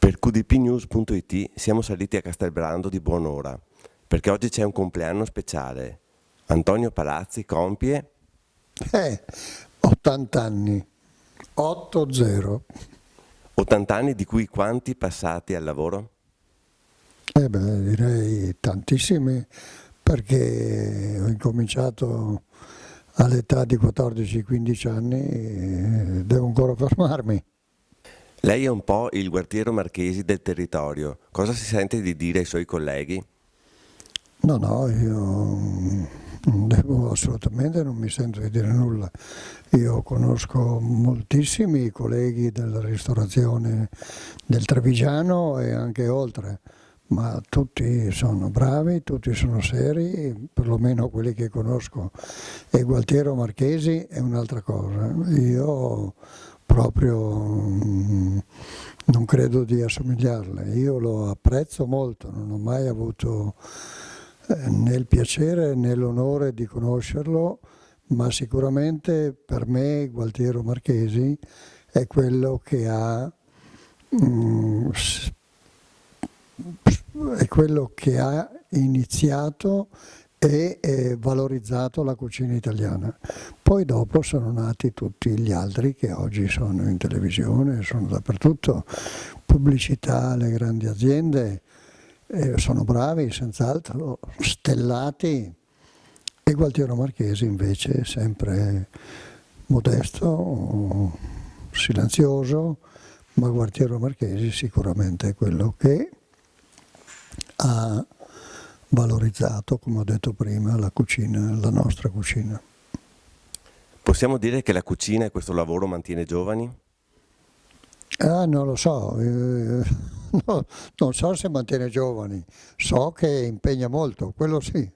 Per qdpnews.it siamo saliti a Castelbrando di buon'ora, perché oggi c'è un compleanno speciale. Antonio Palazzi compie 80 anni, 8-0. 80 anni, di cui quanti passati al lavoro? Direi tantissimi, perché ho incominciato all'età di 14-15 anni e devo ancora fermarmi. Lei è un po' il Gualtiero Marchesi del territorio. Cosa si sente di dire ai suoi colleghi? No, io non devo assolutamente, non mi sento di dire nulla. Io conosco moltissimi colleghi della ristorazione del Trevigiano e anche oltre, ma tutti sono bravi, tutti sono seri, perlomeno quelli che conosco. E Gualtiero Marchesi è un'altra cosa. Io proprio non credo di assomigliarle. Io lo apprezzo molto, non ho mai avuto né il piacere né l'onore di conoscerlo, ma sicuramente per me Gualtiero Marchesi è quello che ha, è quello che ha iniziato e valorizzato la cucina italiana. Poi dopo sono nati tutti gli altri che oggi sono in televisione, sono dappertutto, pubblicità, le grandi aziende. Sono bravi, senz'altro, stellati, e Gualtiero Marchesi invece è sempre modesto, silenzioso, ma Gualtiero Marchesi sicuramente è quello che ha valorizzato, come ho detto prima, la cucina, la nostra cucina. Possiamo dire che la cucina e questo lavoro mantiene giovani? Non lo so, non so se mantiene giovani, so che impegna molto, quello sì.